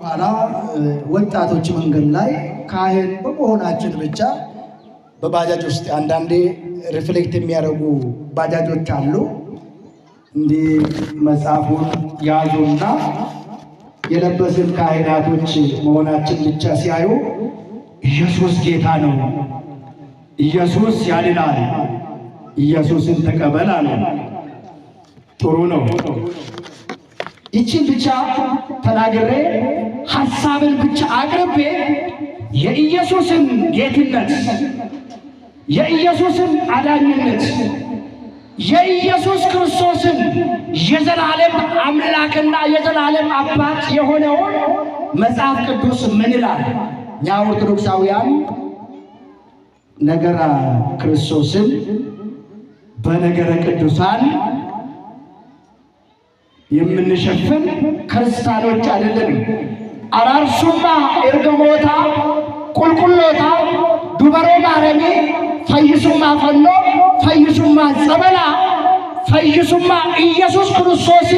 ኋላ ወጣቶች መንገድ ላይ ካህን በመሆናችን ብቻ በባጃጅ ውስጥ አንዳንዴ ሪፍሌክት የሚያደርጉ ባጃጆች አሉ። እንዲህ መጽሐፉን ያዙና የለበስን ካህናቶች መሆናችን ብቻ ሲያዩ ኢየሱስ ጌታ ነው፣ ኢየሱስ ያድናል፣ ኢየሱስን ተቀበል አሉ። ጥሩ ነው። ይቺን ብቻ ተናግሬ ሐሳብን ብቻ አቅርቤ የኢየሱስን ጌትነት፣ የኢየሱስን አዳኝነት፣ የኢየሱስ ክርስቶስን የዘላለም አምላክና የዘላለም አባት የሆነውን መጽሐፍ ቅዱስ ምን ይላል? እኛ ኦርቶዶክሳውያን ነገረ ክርስቶስን በነገረ ቅዱሳን የምንሸፍን ክርስቲያኖች አይደለም። አራርሱማ እርግሞታ ቁልቁሎታ ዱበሮ ማረሚ ፈይሱማ ፈኖ ፈይሱማ ጸበላ ፈይሱማ ኢየሱስ ክርስቶስ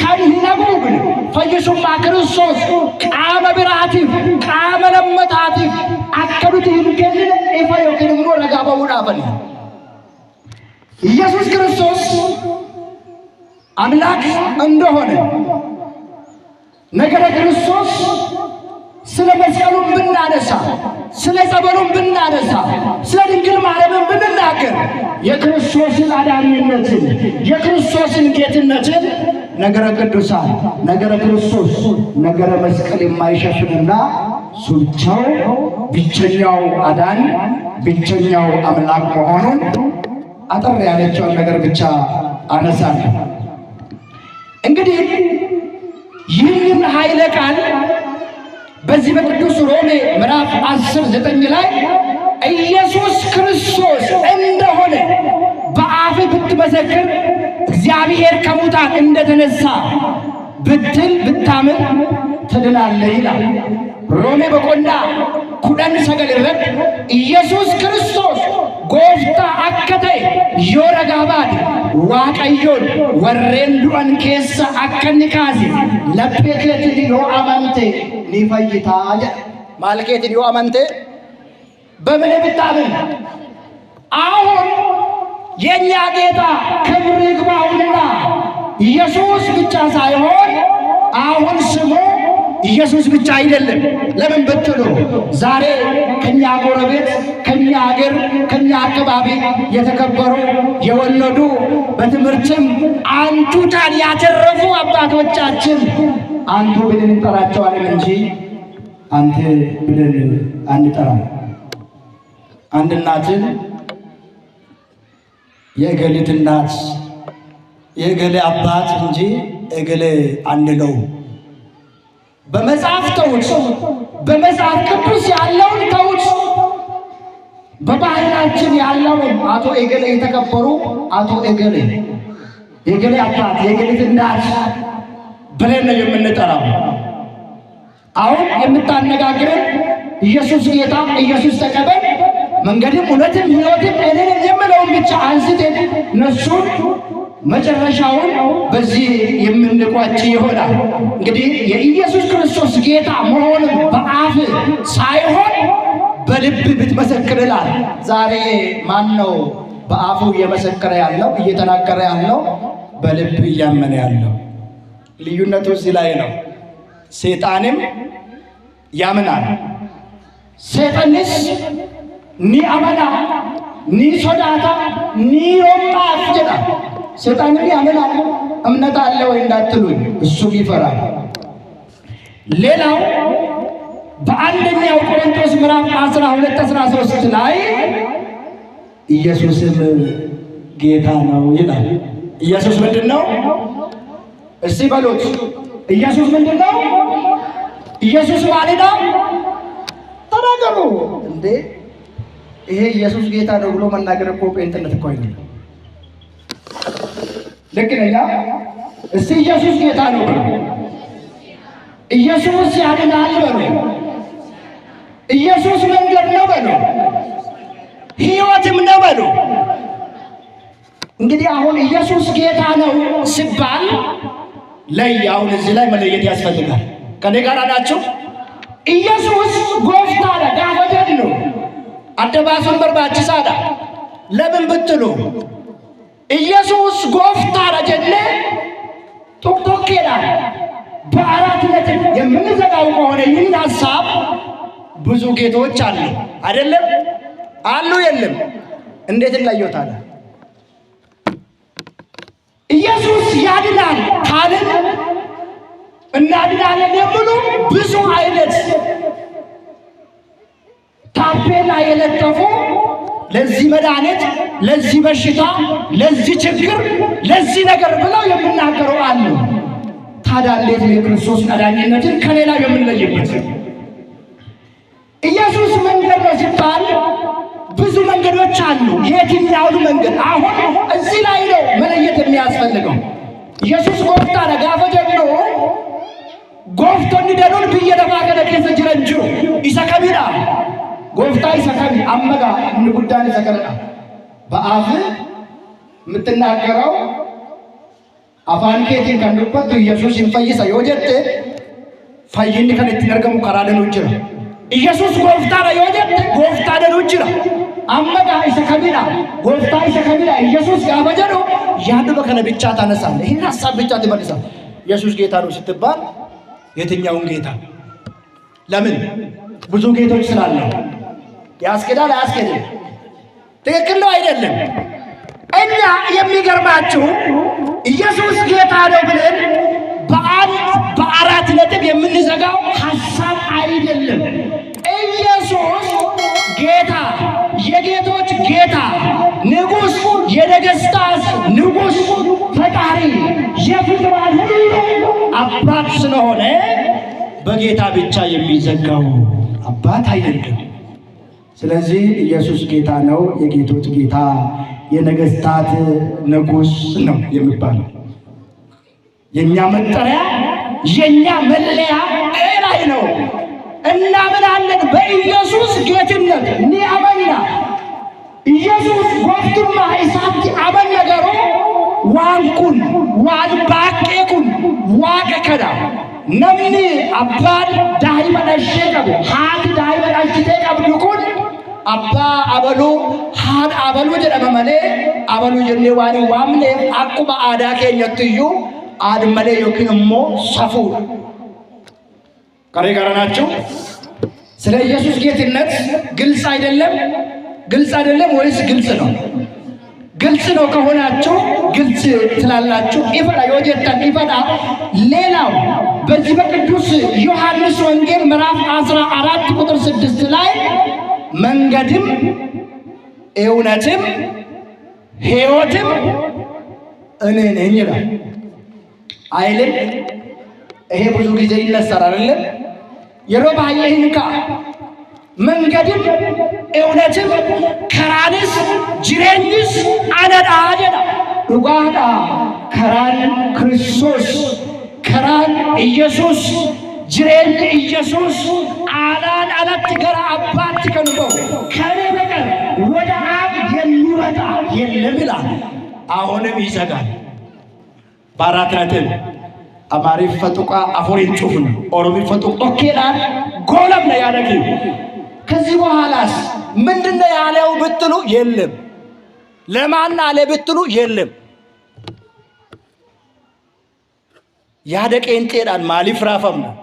ከንሂነጉግን ፈይሱማ ክርስቶስ ቃመ ብራቲፍ ቃመ ለመታቲፍ አከዱት ይንገልን ኢፋዮ ከንምሮ ረጋባውና በል ኢየሱስ ክርስቶስ አምላክ እንደሆነ ነገረ ክርስቶስ ስለ መስቀሉም ብናነሳ ስለ ጸበሉም ብናነሳ ስለ ድንግል ማርያም ብንናገር የክርስቶስን አዳኝነትን የክርስቶስን ጌትነትን ነገረ ቅዱሳን ነገረ ክርስቶስ ነገረ መስቀል የማይሸፍንና ብቸኛው አዳኝ ብቸኛው አምላክ መሆኑን አጠር ያለችውን ነገር ብቻ አነሳለሁ። እንግዲህ ይህንን ኃይለ ቃል በዚህ በቅዱስ ሮሜ ምዕራፍ 10:9 ላይ ኢየሱስ ክርስቶስ እንደሆነ በአፍ ብትመሰክር እግዚአብሔር ከሙታን እንደተነሳ ብትል ብታምን ትድናለህ ይላል። ሮሜ በቆና ኩደን ሰገል ኢየሱስ ክርስቶስ ጎፍታ አከተ ዮረጋባድ ዋቀዮን ወሬን ዱአን ኬሳ አከኒካዚ ለፔኬት ዲዮ አማንቴ ሊፈይታ ማልኬት ዲዮ አማንቴ በምን ብታምን አሁን የኛ ጌታ ክብር ይግባውና ኢየሱስ ብቻ ሳይሆን አሁን ስሙ ኢየሱስ ብቻ አይደለም። ለምን ብትሉ ዛሬ ከኛ ጎረቤት ከኛ ሀገር ከኛ አካባቢ የተከበሩ የወለዱ በትምህርትም አንቱታን ያተረፉ አባቶቻችን አንቱ ብለን እንጠራቸዋለን እንጂ አንተ ብለን አንጠራም። አንድ እናትን የእገሊት እናት የእገሌ አባት እንጂ እገሌ አንለው። በመጽሐፍ ተውት፣ በመጽሐፍ ቅዱስ ያለውን ተውት። በባህላችን ያለውን አቶ እገሌ የተከበሩ አቶ እገሌ የእገሌ አባት የእገሊት እናት ብለን ነው የምንጠራው። አሁን የምታነጋግረን ኢየሱስ ጌታ ኢየሱስ ተቀበል መንገድም እውነትም ሕይወትም እኔ የምለውን ብቻ አንስተን እነሱን መጨረሻውን በዚህ የምንቋጭ ይሆናል። እንግዲህ የኢየሱስ ክርስቶስ ጌታ መሆኑን በአፍ ሳይሆን በልብ ብትመሰክር ይላል። ዛሬ ማን ነው በአፉ እየመሰከረ ያለው እየተናገረ ያለው በልብ እያመነ ያለው? ልዩነቱ እዚህ ላይ ነው። ሰይጣንም ያምናል። ሰይጣንስ ኒ አመና ኒ ሶዳታ ኒ ዮማፍ ይላል። ሰይጣንን ያምናል። እምነት አለ ወይ እንዳትሉኝ እሱ ይፈራል። ሌላው በአንደኛው ቆሮንቶስ ምዕራፍ 12:13 ላይ ኢየሱስም ጌታ ነው ይላል። ኢየሱስ ምንድን ነው? እስቲ በሉት። ኢየሱስ ምንድን ነው? ኢየሱስ ማለት ነው። ተናገሩ እንዴ! ይሄ ኢየሱስ ጌታ ነው ብሎ መናገር እኮ ጴንጥነት እኮ አይደለም። ልክ ነኝ? እስቲ ኢየሱስ ጌታ ነው ብሎ ኢየሱስ ያድናል በሉ። ኢየሱስ መንገድ ነው በሉ። ሕይወትም ነው በሉ። እንግዲህ አሁን ኢየሱስ ጌታ ነው ሲባል አሁን እዚህ ላይ መለየት ያስፈልጋል። ከኔ ጋር ናችሁ? ኢየሱስ ጎፍታለ ጋፈጀን ነው አደባሱን በርባችሳዳ ለምን ብትሉ ኢየሱስ ጎፍታለ ጀነ ቶክቶኬላ በአራት ነጥብ የምንዘጋው ከሆነ ይህን ሐሳብ ብዙ ጌቶች አሉ አይደለም? አሉ የለም? እንዴት እንለየውታል? ኢየሱስ ያድናል ካልን እናድናለን የሚሉ ብዙ አይነት ታፔላ የለጠፉ ለዚህ መድኃኒት፣ ለዚህ በሽታ፣ ለዚህ ችግር፣ ለዚህ ነገር ብለው የሚናገሩ አሉ። ታዲያ እንዴት ነው የክርስቶስ አዳኝነትን ከሌላ የምንለይበት? ኢየሱስ መንገድ ነው ሲባል ብዙ መንገዶች አሉ። የትኛውን መንገድ? አሁን እዚህ ላይ ነው መለየት የሚያስፈልገው። ኢየሱስ ጎፍታ ነጋፈ ጀምሮ ጎፍቶ እንዲደኑን ብዬ ደፋ ከደኬሰ ጅረን ጅሩ ኢሰከሚዳ ጎፍታ ኢሰከሚ አመጋ እንጉዳን ኢሰከረዳ በአፍ የምትናገረው አፋን ኬቲን ከንዱበት ኢየሱስ ይንፈይሳ የወጀቴ ፈይን ከነቲ ነርገሙ ከራደኑ ጅራ ኢየሱስ ጎፍታ ነው የወጀቴ ጎፍታ ደኑ ጅራ አመጋ ኢሰከሚዳ ጎፍታ ኢሰከሚዳ ኢየሱስ ያበጀሩ ያንዱ በከነ ብቻ ታነሳለ። ይሄን ሐሳብ ብቻ ትመልሳል። ኢየሱስ ጌታ ነው ስትባል የትኛውን ጌታ? ለምን? ብዙ ጌቶች ስላለ ያስኬዳል አያስኬድም? ትክክል ነው አይደለም? እኛ የሚገርማችሁ ኢየሱስ ጌታ ነው ብለን በአራት ነጥብ የምንዘጋው ሐሳብ አይደለም። ኢየሱስ ጌታ፣ የጌቶች ጌታ፣ ንጉሥ፣ የነገሥታት ንጉሥ፣ ፈጣሪ፣ የፍጥረት ሁሉ አባት ስለሆነ በጌታ ብቻ የሚዘጋው አባት አይደለም። ስለዚህ ኢየሱስ ጌታ ነው፣ የጌቶች ጌታ፣ የነገሥታት ንጉሥ ነው የሚባለው። የኛ መጠሪያ የኛ መለያ ላይ ነው። እናምናለን በኢየሱስ ጌትነት ኒአመና ኢየሱስ ጎፍቱማ ኢሳቲ አመን ነገሩ ዋንኩን ዋልባቄኩን ዋቀከዳ ነምኒ አባን ዳይመነሼ ቀቡ ሃድ ዳይመነሽቴ ቀብዱኩን አባ አበሉ ሃድ አበሉ ጀደመ መሌ አበሉ ጀኔ ዋኒ ዋምኔ አቁማ አዳ ኬኘትዩ አድመሌ ዮኪን እሞ ሰፉ ከኔ ጋር ናችሁ? ስለ ኢየሱስ ጌትነት ግልጽ አይደለም? ግልጽ አይደለም ወይስ ግልጽ ነው? ግልጽ ነው ከሆናችሁ ግልጽ ትላላችሁ። ኢፈዳ የወጀታን ኢፈዳ። ሌላው በዚህ በቅዱስ ዮሐንስ ወንጌል ምዕራፍ 14 ቁጥር 6 ላይ መንገድም እውነትም ሕይወትም እኔ ነኝ ይላል አይልም? ይሄ ብዙ ጊዜ ይነሳል አይደለም? የሮባዬ ይንካ መንገድም እውነትም ከራንስ ጅሬኝስ አነዳ አጀዳ ዱጋዳ ከራን ክርስቶስ ከራን ኢየሱስ ጅሬኝ ኢየሱስ አላን አላት ገራ አባት ከንቦ ከኔ በቀር ወደ አብ የሚወጣ የለም ይላል። አሁንም ይዘጋል። በአራት ነጥብ አማሪፍ ፈጡቃ አፎሪን ጩፍን ኦሮሚ ፈጡቅ ኦኬላን ጎለም ነው ያደግ። ከዚህ በኋላስ ምንድነው ያለው ብትሉ የለም። ለማን አለ ብትሉ የለም። ያደቀን ጤዳን ማሊፍ ራፈም ነው።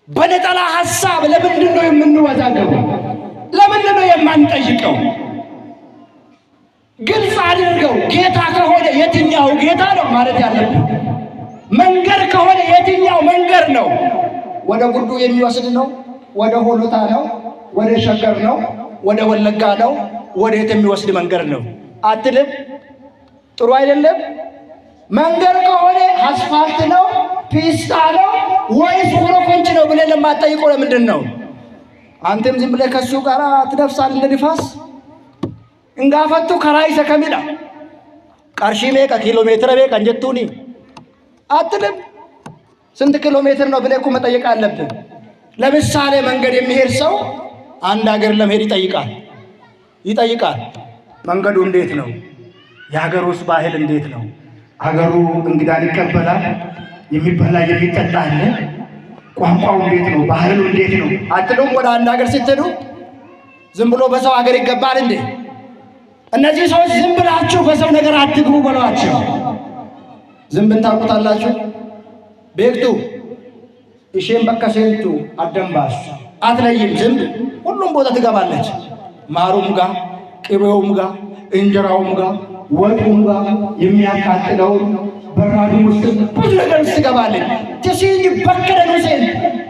በነጠላ ሐሳብ ለምንድነው የምንወዛገበው? ለምንድነው የማንጠይቀው? ግልጽ አድርገው። ጌታ ከሆነ የትኛው ጌታ ነው ማለት ያለብን? መንገድ ከሆነ የትኛው መንገድ ነው? ወደ ጉዱ የሚወስድ ነው? ወደ ሆሎታ ነው? ወደ ሸገር ነው? ወደ ወለጋ ነው? ወደ የት የሚወስድ መንገድ ነው አትልም? ጥሩ አይደለም። መንገድ ከሆነ አስፋልት ነው? ፒስታ ነው ወይስ ኮረኮንች ነው ብለን ለማጠይቀው ለምንድን ነው? አንተም ዝም ብለህ ከሱ ጋር ትነፍሳለህ እንደ ንፋስ። እንጋፈቱ ከራይ ሰከሚዳ ቀርሺ ሜቃ ኪሎ ሜትር ቤቃ እንጀቱኒ አትልም? ስንት ኪሎ ሜትር ነው ብለህ እኮ መጠየቅ አለብን። ለምሳሌ መንገድ የሚሄድ ሰው አንድ ሀገር ለመሄድ ይጠይቃል። መንገዱ እንዴት ነው? የሀገር ውስጥ ባህል እንዴት ነው? ሀገሩ እንግዳን ይቀበላል? የሚበላ የሚጠጣ አለ። ቋንቋው እንዴት ነው? ባህሉ እንዴት ነው አትሉም? ወደ አንድ ሀገር ስትሄዱ ዝም ብሎ በሰው ሀገር ይገባል እንዴ? እነዚህ ሰዎች ዝም ብላችሁ በሰው ነገር አትግቡ በሏቸው። ዝንብን ታውቁታላችሁ? ቤክቱ እሺም በከሰንቱ አደምባስ አትለይም። ዝንብ ሁሉም ቦታ ትገባለች። ማሩም ጋር፣ ቅቤውም ጋር፣ እንጀራውም ጋር፣ ወጡም ጋር የሚያቃጥለው በራዱ ውስጥ ብዙ ነገር ትገባለች። ትሲኝ በከደኑ ሴን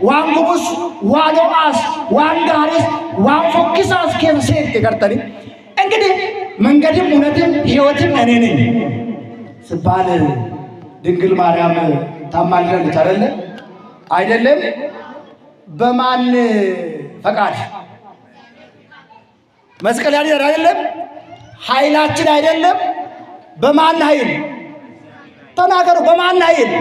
ዋንጉቡስ ዋሎአስ ዋንጋሪስ ዋንፎኪሳስ ከሴት ይቀርተኒ እንግዲህ መንገድም እውነትም ሕይወትም እኔ ነኝ ስባል ድንግል ማርያም ታማልዳለች አይደለም? በማን ፈቃድ? መስቀል ያለ አይደለም? ኃይላችን አይደለም? በማን ኃይል ተናገሩ? በማን ኃይል?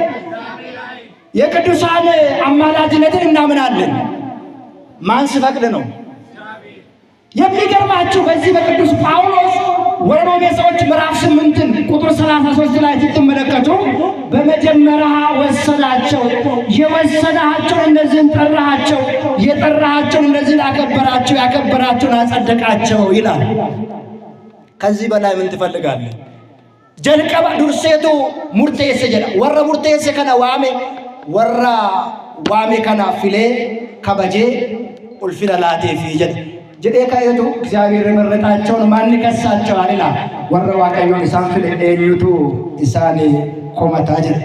የቅዱሳን አማላጅነትን እናምናለን። ማን ሲፈቅድ ነው? የሚገርማችሁ በዚህ በቅዱስ ጳውሎስ ወሮሜ ሰዎች ምዕራፍ 8 ቁጥር 33 ላይ ስትመለከቱ በመጀመሪያ ወሰዳቸው፣ የወሰዳቸው እነዚህን ጠራቸው፣ የጠራቸው እነዚህን አከበራቸው፣ ያከበራቸውን አጸደቃቸው ይላል። ከዚህ በላይ ምን ትፈልጋለህ? ጀልቀባ ዱርሴቱ ሙርቴሰ ጀላ ወረ ሙርቴሰ ከና ዋሜ ወራ ዋሜ ከና ፊሌ ከበጄ ኡልፊላ ላቴ ፊጀ ጀዴ ካየቱ እግዚአብሔር መረጣቸውን ማን ይከሳቸዋል ይላል። ወረ ዋቀዮን ኢሳን ፊሌ ኤዩቱ ኢሳኔ ኮመታ ጀለ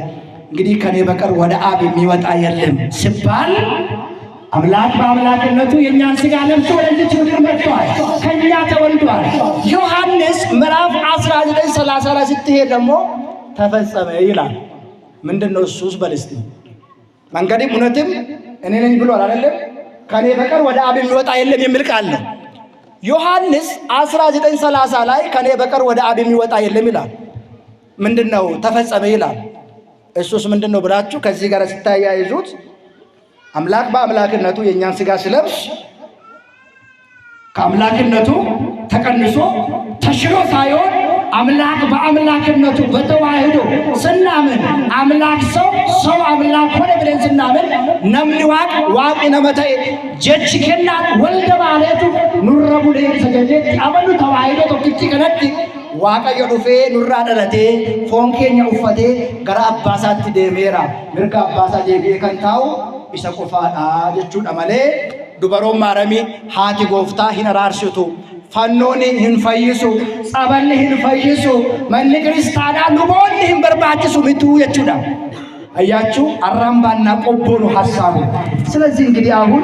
እንግዲህ ከኔ በቀር ወደ አብ የሚወጣ የለም ሲባል አምላክ በአምላክነቱ የኛን ሥጋ ለብሶ ወደዚህ ምድር መጥቷል፣ ከኛ ተወልዷል። ዮሐንስ ምዕራፍ 19:30 ላይ ስትሄድ ደግሞ ተፈጸመ ይላል። ምንድነው እሱስ? በልስቲ መንገድም እውነትም እኔ ነኝ ብሏል አይደለም? ከኔ በቀር ወደ አብ የሚወጣ የለም የሚል ቃል ነው። ዮሐንስ 19:30 ላይ ከኔ በቀር ወደ አብ የሚወጣ የለም ይላል። ምንድነው? ተፈጸመ ይላል። እሱስ ምንድነው ብላችሁ ከዚህ ጋር ስታያይዙት አምላክ በአምላክነቱ የኛን ሥጋ ሲለብስ ከአምላክነቱ ተቀንሶ ተሽሎ ሳይሆን አምላክ በአምላክነቱ በተዋህዶ ስናምን አምላክ ሰው ሰው አምላክ ሆነ ብለን ስናምን ነምኒ ዋቅ ዋቅ ነመታይ ጀች ከና ወልደ ማለቱ ኑረቡ ለሰገደ አመኑ ተዋህዶ ተክቲ ከነቲ ዋቀዮ ዱፌ ኑራ ደረቴ ፎንኬኛ ኡፈቴ ገራ አባሳት ደሜራ ምርጋ አባሳ ዴጌ ከንታው isa qofaadha jechuudha malee dubaroon maaramii haati gooftaa hin araarsitu, fannoon hin fayyisu, saballi hin fayyisu, manni kiristaanaa luboonni hin barbaachisu mituu jechuudha። አያችሁ አራምባና ቆቦ ነው ሐሳቡ። ስለዚህ እንግዲህ አሁን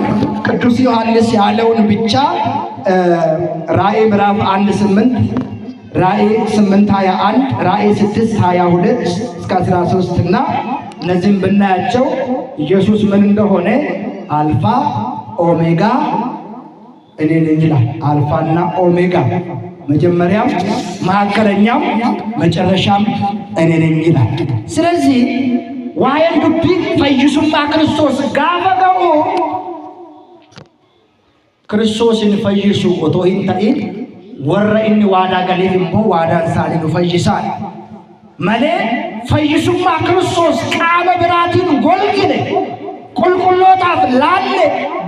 ቅዱስ ዮሐንስ ያለውን ብቻ ራእይ ምዕራፍ 1:8 ራእይ 8:21 ራእይ 6:22 እስከ 13 እና እነዚህም ብናያቸው ኢየሱስ ምን እንደሆነ አልፋ ኦሜጋ እኔ ነኝ ይላል። አልፋና ኦሜጋ መጀመሪያም ማዕከለኛም መጨረሻም እኔ ነኝ ይላል። ስለዚህ ዋየን ዱቢ ፈይሱማ ክርስቶስ ጋፈገሙ ክርስቶስን ፈይሱ ኦቶ ሂንታኢን ወረ ኢኒ ዋዳ ገሌፍ እሞ ዋዳን ሳኒ ፈይሳል መሌ ፈይሱማ ክርስቶስ ቃመ ብራቲን ጎልግኔ ቁልቁሎታፍ ላለ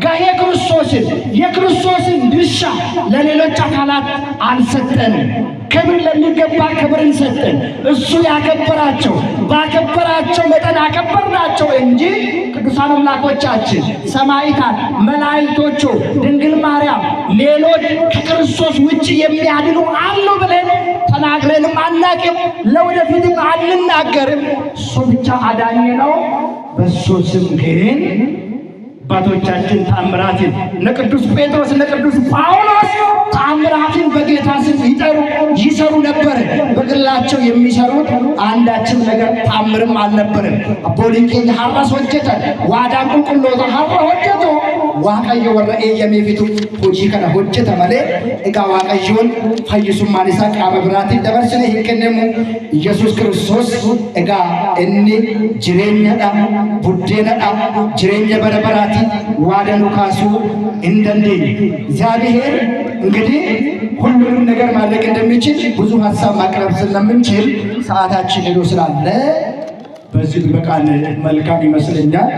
ጋሄ ክርስቶስን የክርስቶስን ድርሻ ለሌሎች አካላት አልሰጠንም። ክብር ለሚገባ ክብርን ሰጠን። እሱ ያከበራቸው ባከበራቸው መጠን አከበርናቸው እንጂ ቅዱሳን አምላኮቻችን ሰማዕታት፣ መላእክቶቹ፣ ድንግል ማርያም፣ ሌሎች ከክርስቶስ ውጭ የሚያድኑ አሉ ብለን ተናግረንም አናቅም፣ ለወደፊትም አንናገርም። እሱ ብቻ አዳኝ ነው። በሱ ስም ግን አባቶቻችን ተአምራትን እነ ቅዱስ ጴጥሮስ እነ ቅዱስ ጳውሎስ ተአምራትን በጌታ ስም ይሰሩ ነበር። በግላቸው የሚሰሩት አንዳችም ነገር ተአምርም አልነበረም። አቦሊቄን ሐራስ ሆጀተ ዋዳን ቁልቁሎታ ሐራ ሆጀቱ ዋቀየ ወረኤ የሚፊቱ ሆጂ ከነ ሆጀተ መሌ እጋ ዋቀዮን ፈይሱማን ኢሳ ቃመ ብራቲን ደበርሰነ ሂከነሙ ኢየሱስ ክርስቶስ እጋ እኒ ጅሬኛዳ ቡዴናዳ ጅሬኛ በረበራቲ ዋደኑ ካሱ እንደንዴ እግዚአብሔር እንግዲህ ሁሉንም ነገር ማድረግ እንደሚችል ብዙ ሐሳብ ማቅረብ ስለምንችል ሰዓታችን ሄዶ ስላለ በዚህ በቃል መልካም ይመስለኛል።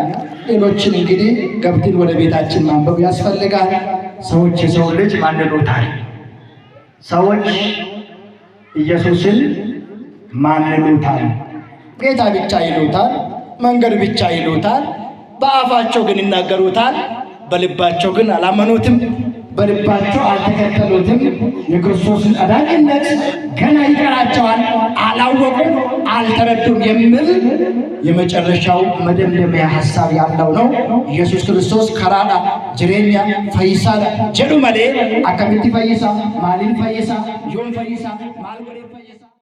ሌሎችን እንግዲህ ገብተን ወደ ቤታችን ማንበብ ያስፈልጋል። ሰዎች የሰው ልጅ ማንኖታል። ሰዎች ኢየሱስን ማንኖታል። ጌታ ብቻ ይሉታል፣ መንገድ ብቻ ይሉታል። በአፋቸው ግን ይናገሩታል፣ በልባቸው ግን አላመኑትም። በልባቸው አልተከተሉትም። የክርስቶስን አዳኝነት ገና ይቀራቸዋል፣ አላወቁም፣ አልተረዱም የሚል የመጨረሻው መደምደሚያ ሐሳብ ያለው ነው። ኢየሱስ ክርስቶስ ከራዳ ጅሬኛ ፈይሳ ጀዱ መሌ አከሚቲ ፈይሳ ማሊን ፈይሳ ዮን ፈይሳ ማልጎሌ